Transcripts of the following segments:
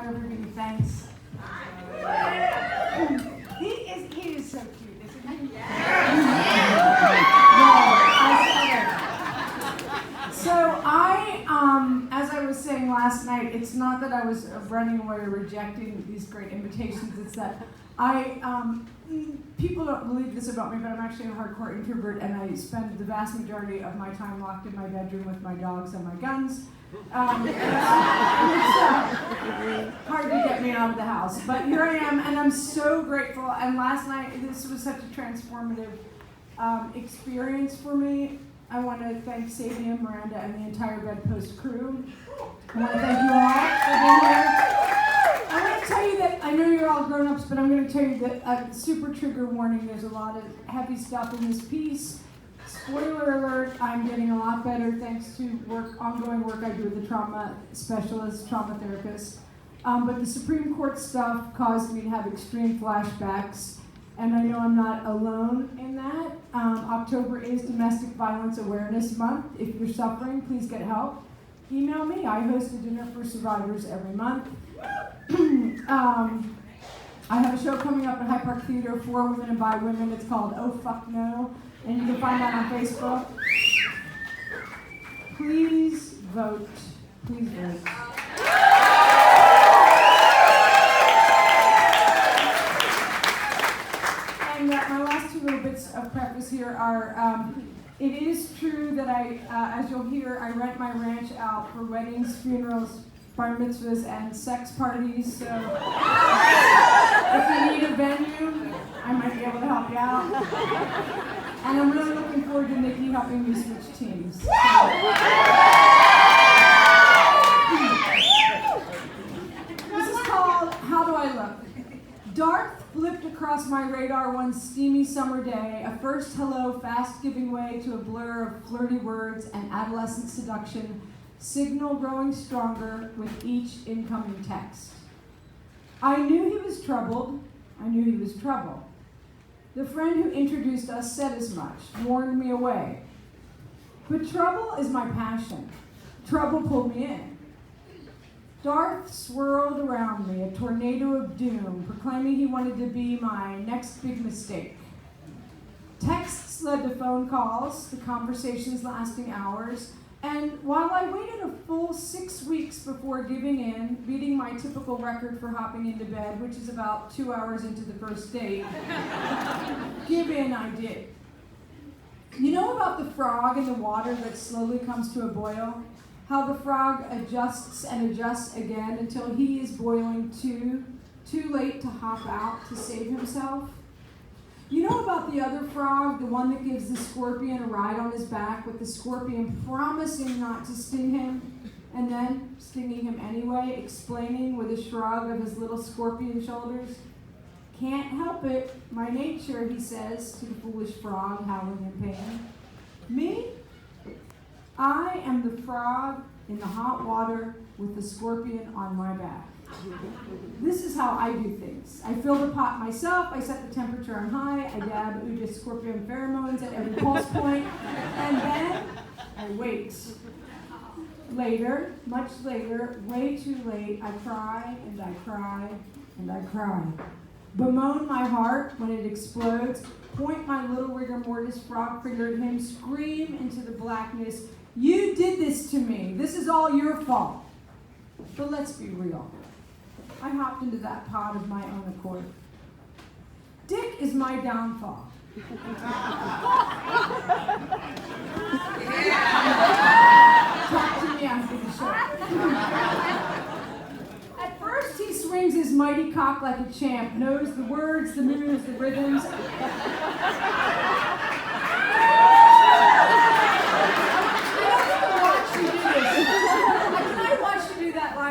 over giving me thanks. He is so cute, isn't he? So as I was saying last night, it's not that I was running away or rejecting these great invitations. It's that people don't believe this about me, but I'm actually a hardcore introvert, and I spend the vast majority of my time locked in my bedroom with my dogs and my guns. It's hard to get me out of the house, but here I am, and I'm so grateful. And last night, this was such a transformative experience for me. I want to thank Sadie and Miranda and the entire Bedpost crew. I want to thank you all for being here. I want to tell you that I know you're all grown-ups, but I'm going to tell you that super trigger warning. There's a lot of heavy stuff in this piece. Spoiler alert, I'm getting a lot better thanks to ongoing work I do with the trauma specialist, trauma therapist. But the Supreme Court stuff caused me to have extreme flashbacks, and I know I'm not alone in that. October is Domestic Violence Awareness Month. If you're suffering, please get help. Email me. I host a dinner for survivors every month. I have a show coming up at Hyde Park Theater for women and by women. It's called Oh Fuck No, and you can find that on Facebook. Please vote. Please vote. And my last two little bits of preface here are, it is true that as you'll hear, I rent my ranch out for weddings, funerals, bar mitzvahs, and sex parties, so if you need a venue, I might be able to help you out. And I'm really looking forward to Nikki helping me switch teams. This is called How Do I Look? Darth flipped across my radar one steamy summer day, a first hello fast giving way to a blur of flirty words and adolescent seduction, signal growing stronger with each incoming text. I knew he was troubled. I knew he was trouble. The friend who introduced us said as much, warned me away. But trouble is my passion. Trouble pulled me in. Darth swirled around me, a tornado of doom, proclaiming he wanted to be my next big mistake. Texts led to phone calls, the conversations lasting hours, and while I waited a full 6 weeks before giving in, beating my typical record for hopping into bed, which is about 2 hours into the first date, give in I did. You know about the frog in the water that slowly comes to a boil? How the frog adjusts and adjusts again until he is boiling too late to hop out to save himself? You know about the other frog, the one that gives the scorpion a ride on his back with the scorpion promising not to sting him, and then stinging him anyway, explaining with a shrug of his little scorpion shoulders? Can't help it, my nature, he says to the foolish frog howling in pain. Me? I am the frog in the hot water with the scorpion on my back. This is how I do things. I fill the pot myself, I set the temperature on high, I dab Uja scorpion pheromones at every pulse point, and then I wait. Later, much later, way too late, I cry and I cry and I cry. Bemoan my heart when it explodes, point my little rigor mortis frog finger at him, scream into the blackness, you did this to me, this is all your fault. But let's be real. I hopped into that pot of my own accord. Dick is my downfall. Talk to me after the show. At first, he swings his mighty cock like a champ, knows the words, the moves, the rhythms.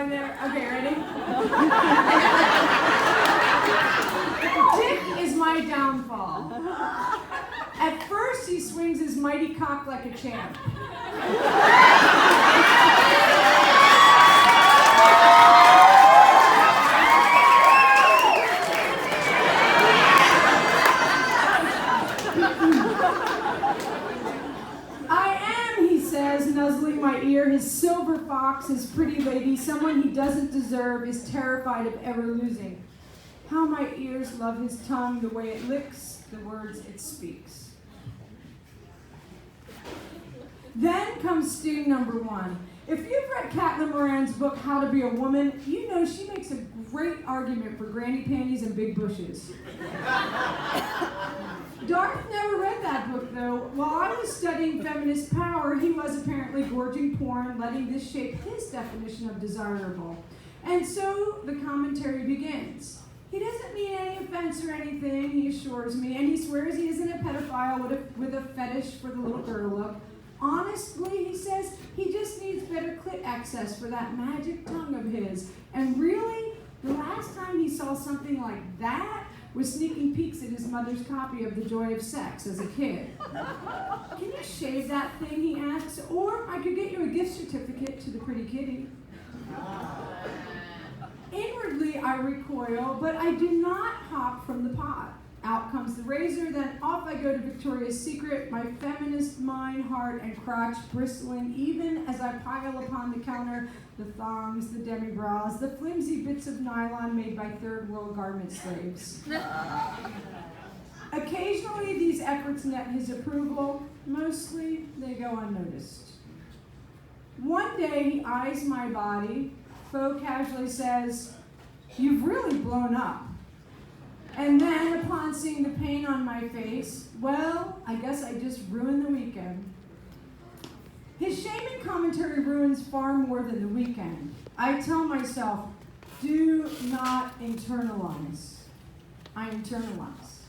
There. Okay, ready? Dick is my downfall. At first, he swings his mighty cock like a champ. I am, he says, nuzzling my ear, his silver fox, his pretty lady, someone he doesn't deserve, is terrified of ever losing. How my ears love his tongue, the way it licks, the words it speaks. Then comes sting number one. If you've read Caitlin Moran's book, How to Be a Woman, you know she makes a great argument for granny panties and big bushes. Darth never read that book, though. While I was studying feminist power, he was apparently gorging porn, letting this shape his definition of desirable. And so the commentary begins. He doesn't mean any offense or anything, he assures me, and he swears he isn't a pedophile with a fetish for the little girl look. Honestly, he says, he just needs better clit access for that magic tongue of his. And really, the last time he saw something like that was sneaking peeks at his mother's copy of The Joy of Sex as a kid. Can you shave that thing, he asks, or I could get you a gift certificate to the Pretty Kitty. Inwardly, I recoil, but I do not hop from the pot. Out comes the razor, then off I go to Victoria's Secret, my feminist mind, heart, and crotch bristling even as I pile upon the counter the thongs, the demi-bras, the flimsy bits of nylon made by third world garment slaves. Occasionally, these efforts net his approval. Mostly, they go unnoticed. One day, he eyes my body, faux casually says, "You've really blown up." And then, upon seeing the pain on my face, well, I guess I just ruined the weekend. His shaming commentary ruins far more than the weekend. I tell myself, do not internalize. I internalize.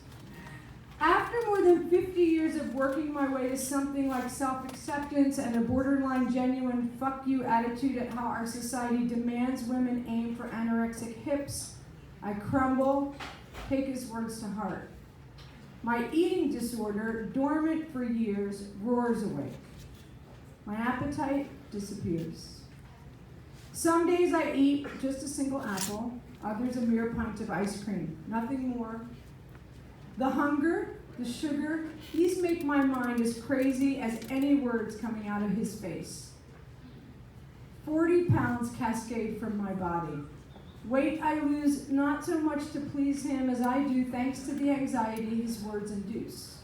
After more than 50 years of working my way to something like self-acceptance and a borderline genuine fuck you attitude at how our society demands women aim for anorexic hips, I crumble, take his words to heart. My eating disorder, dormant for years, roars awake. My appetite disappears. Some days I eat just a single apple, others a mere pint of ice cream, nothing more. The hunger, the sugar, these make my mind as crazy as any words coming out of his face. 40 pounds cascade from my body. Weight I lose not so much to please him as I do thanks to the anxiety his words induce.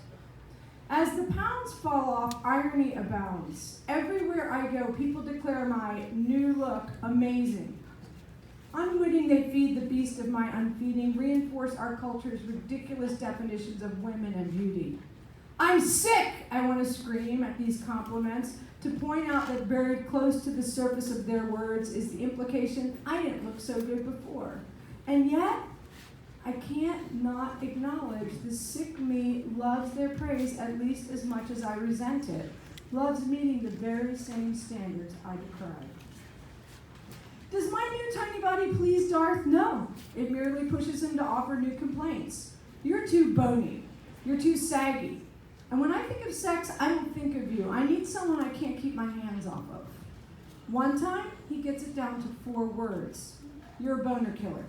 As the pounds fall off, irony abounds. Everywhere I go, people declare my new look amazing. Unwitting, they feed the beast of my unfeeding, reinforce our culture's ridiculous definitions of women and beauty. I'm sick, I want to scream at these compliments, to point out that buried close to the surface of their words is the implication I didn't look so good before. And yet, I can't not acknowledge the sick me loves their praise at least as much as I resent it, loves meeting the very same standards I decry. Does my new tiny body please Darth? No. It merely pushes him to offer new complaints. You're too bony. You're too saggy. And when I think of sex, I don't think of you. I need someone I can't keep my hands off of. One time, he gets it down to 4 words. You're a boner killer.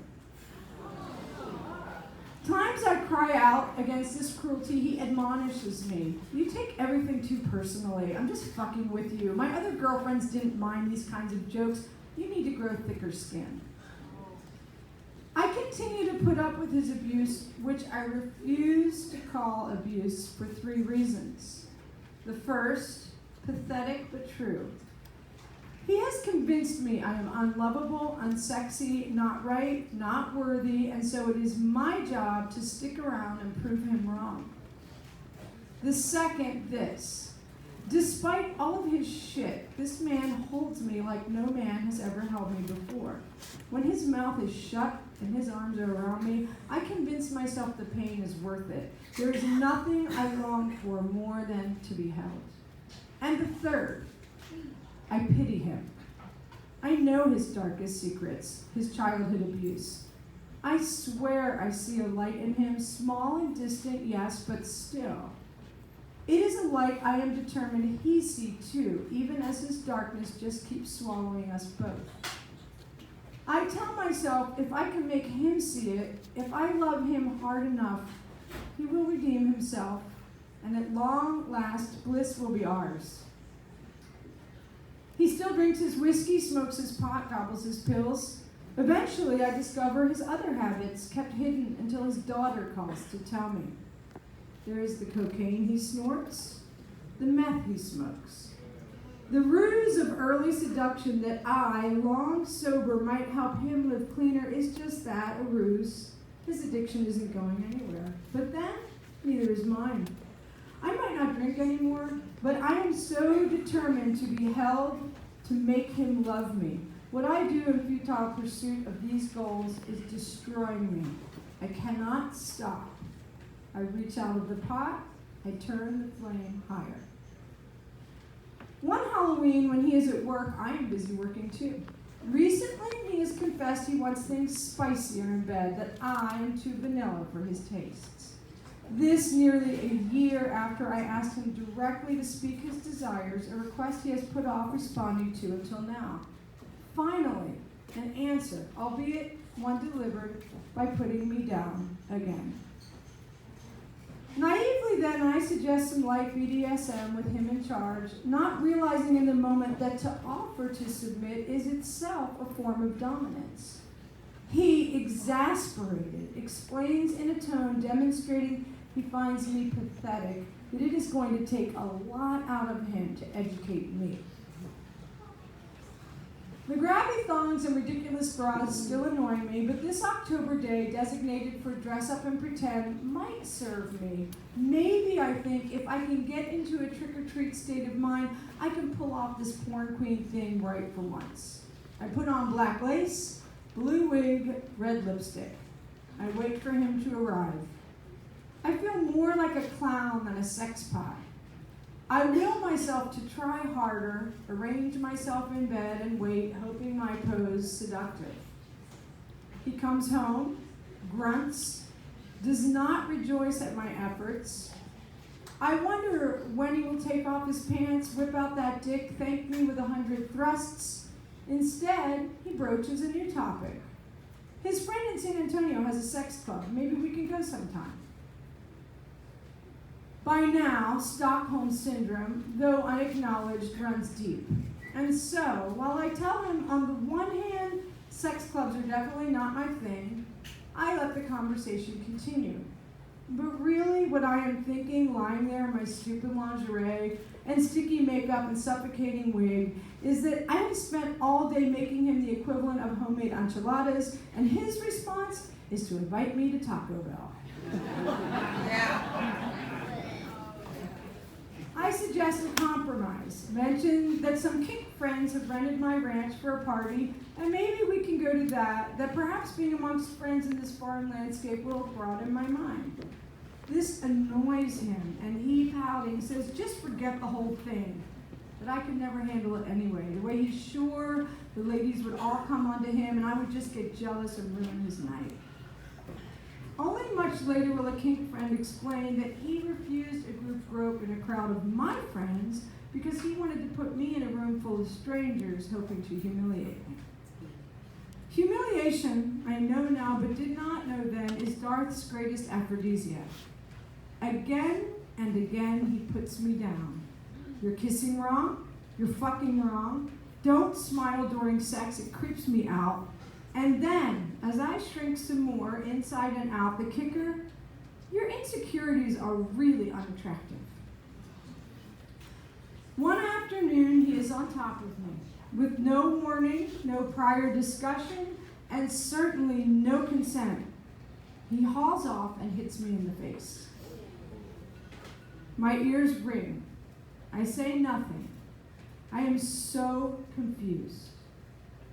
Times I cry out against this cruelty, he admonishes me. You take everything too personally. I'm just fucking with you. My other girlfriends didn't mind these kinds of jokes. You need to grow thicker skin. I continue to put up with his abuse, which I refuse to call abuse for 3 reasons. The first, pathetic but true. He has convinced me I am unlovable, unsexy, not right, not worthy, and so it is my job to stick around and prove him wrong. The second, this. Despite all of his shit, this man holds me like no man has ever held me before. When his mouth is shut and his arms are around me, I convince myself the pain is worth it. There is nothing I long for more than to be held. And the third, I pity him. I know his darkest secrets, his childhood abuse. I swear I see a light in him, small and distant, yes, but still. It is a light I am determined he see too, even as his darkness just keeps swallowing us both. I tell myself if I can make him see it, if I love him hard enough, he will redeem himself, and at long last, bliss will be ours. He still drinks his whiskey, smokes his pot, gobbles his pills. Eventually, I discover his other habits, kept hidden until his daughter calls to tell me. There is the cocaine he snorts, the meth he smokes. The ruse of early seduction that I, long sober, might help him live cleaner is just that, a ruse. His addiction isn't going anywhere. But then, neither is mine. I might not drink anymore, but I am so determined to be held to make him love me. What I do in futile pursuit of these goals is destroying me. I cannot stop. I reach out of the pot, I turn the flame higher. One Halloween, when he is at work, I am busy working too. Recently, he has confessed he wants things spicier in bed, that I am too vanilla for his tastes. This nearly a year after I asked him directly to speak his desires, a request he has put off responding to until now. Finally, an answer, albeit one delivered by putting me down again. Naively then, I suggest some light BDSM with him in charge, not realizing in the moment that to offer to submit is itself a form of dominance. He, exasperated, explains in a tone demonstrating he finds me pathetic, that it is going to take a lot out of him to educate me. The grabby thongs and ridiculous bras still annoy me, but this October day, designated for dress up and pretend, might serve me. Maybe, I think, if I can get into a trick-or-treat state of mind, I can pull off this porn queen thing right for once. I put on black lace, blue wig, red lipstick. I wait for him to arrive. I feel more like a clown than a sex pot. I will myself to try harder, arrange myself in bed and wait, hoping my pose seductive. He comes home, grunts, does not rejoice at my efforts. I wonder when he will take off his pants, whip out that dick, thank me with 100 thrusts. Instead, he broaches a new topic. His friend in San Antonio has a sex club. Maybe we can go sometime. By now, Stockholm Syndrome, though unacknowledged, runs deep. And so, while I tell him on the one hand, sex clubs are definitely not my thing, I let the conversation continue. But really, what I am thinking, lying there in my stupid lingerie and sticky makeup and suffocating wig, is that I have spent all day making him the equivalent of homemade enchiladas, and his response is to invite me to Taco Bell. Yeah. I suggest a compromise. Mention that some kink friends have rented my ranch for a party, and maybe we can go to that perhaps being amongst friends in this foreign landscape will broaden my mind. This annoys him, and he, pouting, says, just forget the whole thing. But I could never handle it anyway. The way he's sure the ladies would all come onto him, and I would just get jealous and ruin his night. Only much later will a kink friend explain that he refused a group grope in a crowd of my friends because he wanted to put me in a room full of strangers hoping to humiliate me. Humiliation, I know now but did not know then, is Darth's greatest aphrodisiac. Again and again he puts me down. You're kissing wrong, you're fucking wrong, don't smile during sex, it creeps me out. And then, as I shrink some more, inside and out, the kicker, your insecurities are really unattractive. One afternoon, he is on top of me, with no warning, no prior discussion, and certainly no consent. He hauls off and hits me in the face. My ears ring. I say nothing. I am so confused.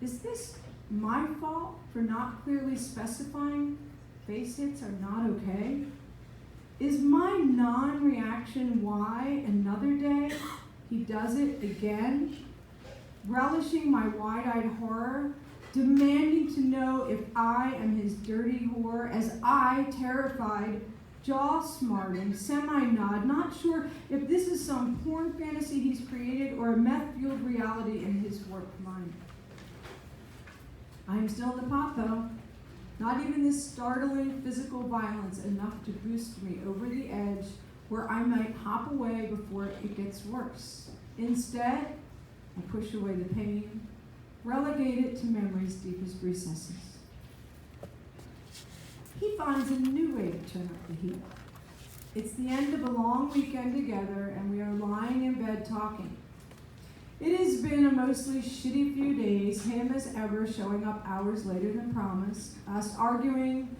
Is this my fault for not clearly specifying face hits are not okay? Is my non-reaction why another day he does it again, relishing my wide-eyed horror, demanding to know if I am his dirty whore, as I, terrified, jaw-smarting, semi-nod, not sure if this is some porn fantasy he's created or a meth-fueled reality in his warped mind. I am still in the pot, though. Not even this startling physical violence enough to boost me over the edge where I might hop away before it gets worse. Instead, I push away the pain, relegate it to memory's deepest recesses. He finds a new way to turn up the heat. It's the end of a long weekend together, and we are lying in bed talking. It has been a mostly shitty few days, him as ever showing up hours later than promised, us arguing,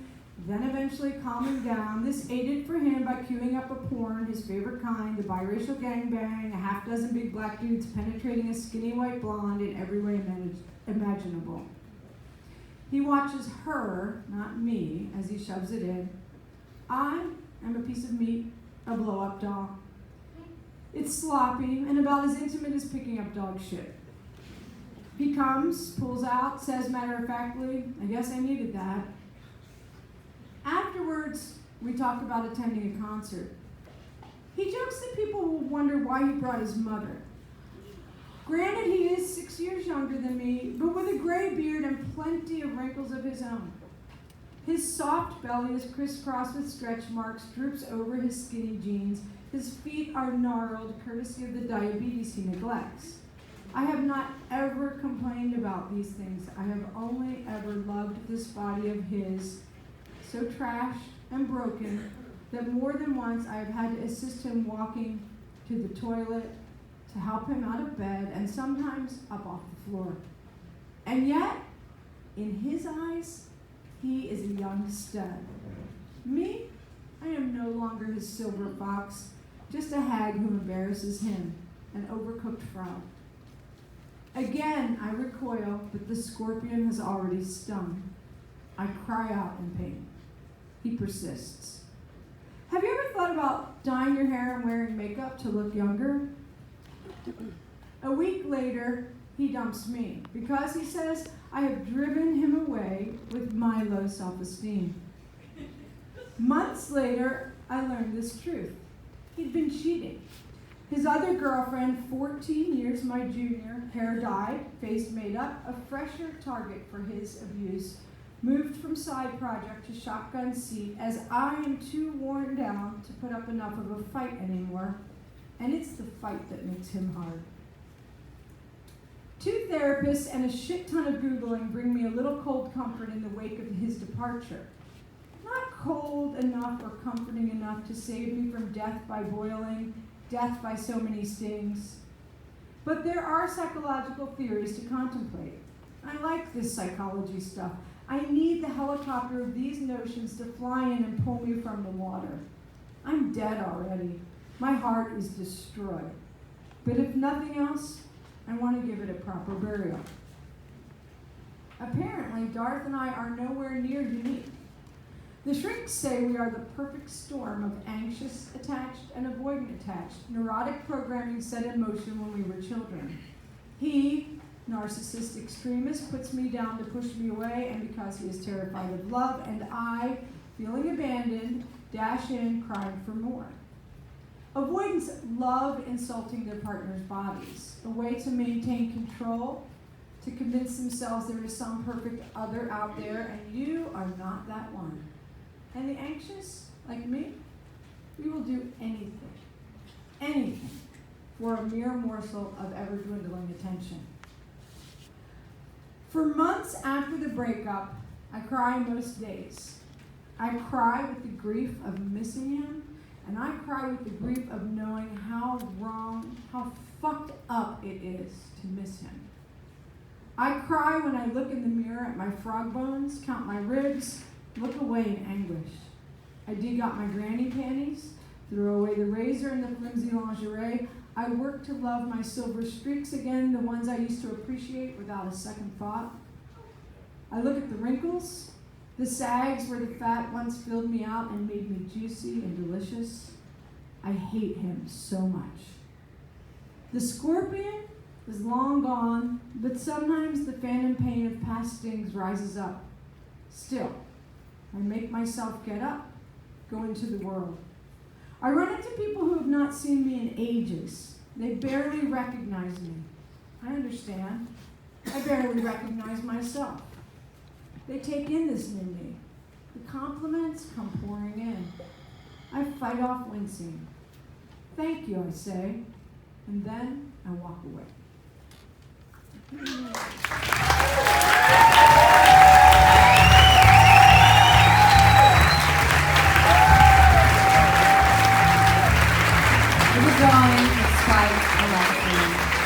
then eventually calming down. This aided for him by queuing up a porn, his favorite kind, a biracial gangbang, a half dozen big black dudes penetrating a skinny white blonde in every way imaginable. He watches her, not me, as he shoves it in. I am a piece of meat, a blow-up doll. It's sloppy and about as intimate as picking up dog shit. He comes, pulls out, says matter-of-factly, I guess I needed that. Afterwards, we talk about attending a concert. He jokes that people will wonder why he brought his mother. Granted, he is 6 years younger than me, but with a gray beard and plenty of wrinkles of his own. His soft belly is crisscrossed with stretch marks, droops over his skinny jeans. His feet are gnarled, courtesy of the diabetes he neglects. I have not ever complained about these things. I have only ever loved this body of his, so trashed and broken that more than once I have had to assist him walking to the toilet, to help him out of bed, and sometimes up off the floor. And yet, in his eyes, he is a young stud. Me, I am no longer his silver fox, just a hag who embarrasses him, an overcooked frog. Again, I recoil, but the scorpion has already stung. I cry out in pain. He persists. Have you ever thought about dyeing your hair and wearing makeup to look younger? A week later, he dumps me because he says I have driven him away with my low self-esteem. Months later, I learned this truth. He'd been cheating. His other girlfriend, 14 years my junior, hair dyed, face made up, a fresher target for his abuse, moved from side project to shotgun seat as I am too worn down to put up enough of a fight anymore, and it's the fight that makes him hard. 2 therapists and a shit ton of Googling bring me a little cold comfort in the wake of his departure. Not cold enough or comforting enough to save me from death by boiling, death by so many stings. But there are psychological theories to contemplate. I like this psychology stuff. I need the helicopter of these notions to fly in and pull me from the water. I'm dead already. My heart is destroyed. But if nothing else, I want to give it a proper burial. Apparently, Darth and I are nowhere near unique. The shrinks say we are the perfect storm of anxious attached and avoidant attached, neurotic programming set in motion when we were children. He, narcissist extremist, puts me down to push me away, and because he is terrified of love, and I, feeling abandoned, dash in, crying for more. Avoidants love insulting their partner's bodies, a way to maintain control, to convince themselves there is some perfect other out there, and you are not that one. And the anxious, like me, we will do anything, for a mere morsel of ever-dwindling attention. For months after the breakup, I cry most days. I cry with the grief of missing him, and I cry with the grief of knowing how wrong, how fucked up it is to miss him. I cry when I look in the mirror at my frog bones, count my ribs, look away in anguish. I dig out my granny panties, throw away the razor and the flimsy lingerie. I work to love my silver streaks again, the ones I used to appreciate without a second thought. I look at the wrinkles, the sags where the fat once filled me out and made me juicy and delicious. I hate him so much. The scorpion is long gone, but sometimes the phantom pain of past stings rises up. Still, I make myself get up, go into the world. I run into people who have not seen me in ages. They barely recognize me. I understand. I barely recognize myself. They take in this new me. The compliments come pouring in. I fight off wincing. Thank you, I say, and then I walk away.